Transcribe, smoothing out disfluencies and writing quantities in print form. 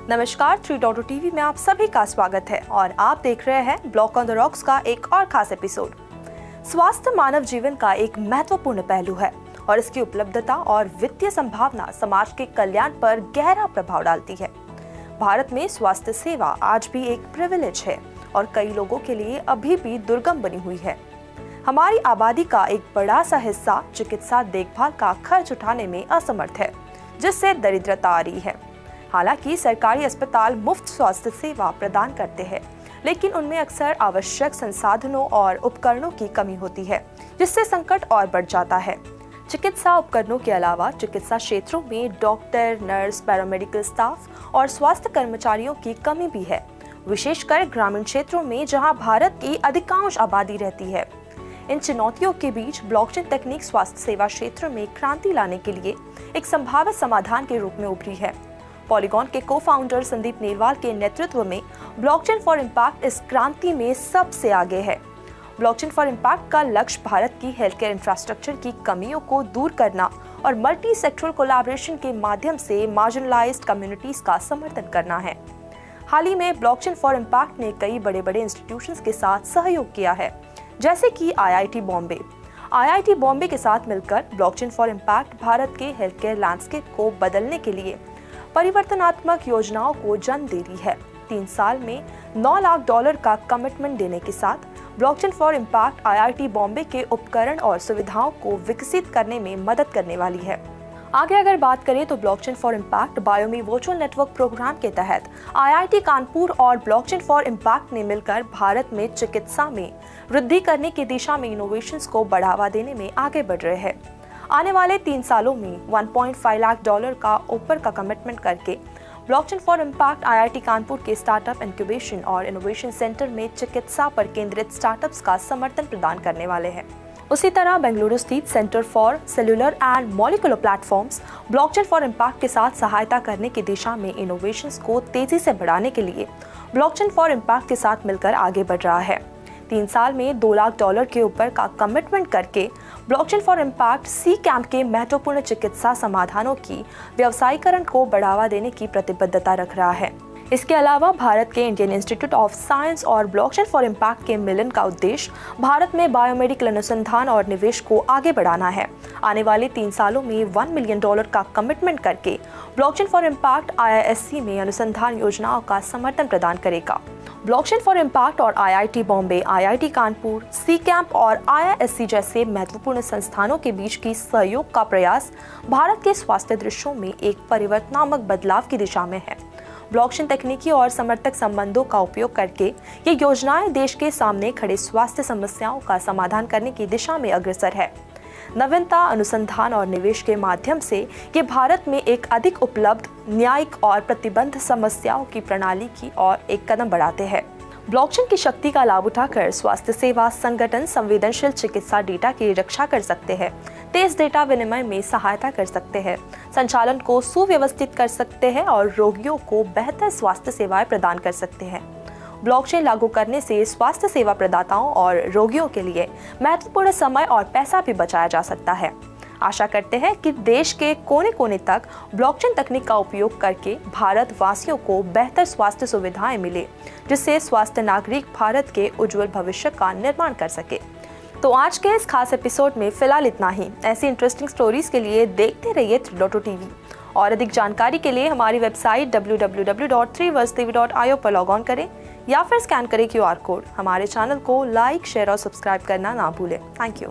नमस्कार, 3 टीवी में आप सभी का स्वागत है और आप देख रहे हैं ब्लॉक ऑन द रॉक्स का एक और खास एपिसोड। स्वास्थ्य मानव जीवन का एक महत्वपूर्ण पहलू है और इसकी उपलब्धता और वित्तीय संभावना समाज के कल्याण पर गहरा प्रभाव डालती है। भारत में स्वास्थ्य सेवा आज भी एक प्रिविलेज है और कई लोगों के लिए अभी भी दुर्गम बनी हुई है। हमारी आबादी का एक बड़ा सा हिस्सा चिकित्सा देखभाल का खर्च उठाने में असमर्थ है, जिससे दरिद्रता आ रही है। हालांकि सरकारी अस्पताल मुफ्त स्वास्थ्य सेवा प्रदान करते हैं, लेकिन उनमें अक्सर आवश्यक संसाधनों और उपकरणों की कमी होती है, जिससे संकट और बढ़ जाता है। चिकित्सा उपकरणों के अलावा चिकित्सा क्षेत्रों में डॉक्टर, नर्स, पैरामेडिकल स्टाफ और स्वास्थ्य कर्मचारियों की कमी भी है, विशेषकर ग्रामीण क्षेत्रों में जहां भारत की अधिकांश आबादी रहती है। इन चुनौतियों के बीच ब्लॉकचेन तकनीक स्वास्थ्य सेवा क्षेत्र में क्रांति लाने के लिए एक संभावित समाधान के रूप में उभरी है। पॉलीगॉन के को-फाउंडर संदीप नेरवाल के नेतृत्व में ब्लॉकचेन फॉर इम्पैक्ट इस क्रांति में सबसे आगे है। ब्लॉकचेन फॉर इम्पैक्ट का लक्ष्य भारत की हेल्थ केयर इंफ्रास्ट्रक्चर की कमियों को दूर करना और मल्टी सेक्टरल कोलैबोरेशन के माध्यम से मार्जिनलाइज्ड कम्युनिटीज का समर्थन करना है। हाल ही में ब्लॉकचेन फॉर इम्पैक्ट ने कई बड़े इंस्टीट्यूशंस के साथ सहयोग किया है, जैसे कि IIT बॉम्बे। IIT बॉम्बे के साथ मिलकर ब्लॉकचेन फॉर इम्पैक्ट भारत के हेल्थ केयर लैंडस्केप को बदलने के लिए परिवर्तनात्मक योजनाओं को जन्म दे रही है। 3 साल में $9 लाख का कमिटमेंट देने के साथ blockchain for impact IIT Bombay के उपकरण और सुविधाओं को विकसित करने में मदद करने वाली है। आगे अगर बात करें तो ब्लॉकचेन फॉर इम्पैक्ट बायोमी वर्चुअल नेटवर्क प्रोग्राम के तहत IIT कानपुर और ब्लॉकचेन फॉर इम्पैक्ट ने मिलकर भारत में चिकित्सा में वृद्धि करने की दिशा में इनोवेशंस को बढ़ावा देने में आगे बढ़ रहे हैं। आने वाले 3 सालों में $1.5 लाख का ऊपर का कमिटमेंट करके blockchain for impact IIT Kanpur के स्टार्टअप इंक्यूबेशन और इनोवेशन सेंटर में चिकित्सा पर केंद्रित स्टार्टअप्स का समर्थन प्रदान करने वाले हैं। उसी तरह बेंगलुरु स्थित centre for cellular and molecular platforms blockchain for impact के साथ सहायता करने की दिशा में इनोवेशंस को तेजी से बढ़ाने के लिए ब्लॉकचेन फॉर इम्पैक्ट के साथ मिलकर आगे बढ़ रहा है। 3 साल में $2 लाख के ऊपर का कमिटमेंट करके blockchain for impact C camp के महत्वपूर्ण चिकित्सा समाधानों की व्यवसायीकरण को बढ़ावा देने की प्रतिबद्धता रख रहा है। इसके अलावा भारत के इंडियन इंस्टीट्यूट ऑफ साइंस और ब्लॉकचेन फॉर इम्पैक्ट के मिलन का उद्देश्य भारत में बायोमेडिकल अनुसंधान और निवेश को आगे बढ़ाना है। आने वाले 3 सालों में $1 मिलियन का कमिटमेंट करके ब्लॉकचेन फॉर इम्पैक्ट IISc में अनुसंधान योजनाओं का समर्थन प्रदान करेगा। ब्लॉकचेन फॉर इम्पैक्ट और IIT Bombay, IIT Kanpur, C camp और IISc जैसे महत्वपूर्ण संस्थानों के बीच की सहयोग का प्रयास भारत के स्वास्थ्य दृश्यों में एक परिवर्तनात्मक बदलाव की दिशा में है। ब्लॉकचेन तकनीकी और समर्थक संबंधों का उपयोग करके ये योजनाएं देश के सामने खड़े स्वास्थ्य समस्याओं का समाधान करने की दिशा में अग्रसर है। नवीनता, अनुसंधान और निवेश के माध्यम से ये भारत में एक अधिक उपलब्ध, न्यायिक और प्रतिबंध समस्याओं की प्रणाली की ओर एक कदम बढ़ाते हैं। ब्लॉकचेन की शक्ति का लाभ उठाकर स्वास्थ्य सेवा संगठन संवेदनशील चिकित्सा डेटा की रक्षा कर सकते हैं, तेज डेटा विनिमय में सहायता कर सकते हैं, संचालन को सुव्यवस्थित कर सकते हैं और रोगियों को बेहतर स्वास्थ्य सेवाएं प्रदान कर सकते हैं। ब्लॉकचेन लागू करने से स्वास्थ्य सेवा प्रदाताओं और रोगियों के लिए महत्वपूर्ण समय और पैसा भी बचाया जा सकता है। आशा करते हैं कि देश के कोने-कोने तक ब्लॉकचेन तकनीक का उपयोग करके भारत वासियों को बेहतर स्वास्थ्य सुविधाएं मिले, जिससे स्वास्थ्य नागरिक भारत के उज्जवल भविष्य का निर्माण कर सके। तो आज के इस खास एपिसोड में फिलहाल इतना ही। ऐसी इंटरेस्टिंग स्टोरीज के लिए देखते रहिए 3 टीवी और अधिक जानकारी के लिए हमारी वेबसाइट www.3vastv.io पर लॉग ऑन करें या फिर स्कैन करें QR कोड। हमारे चैनल को लाइक, शेयर और सब्सक्राइब करना ना भूलें। Thank you.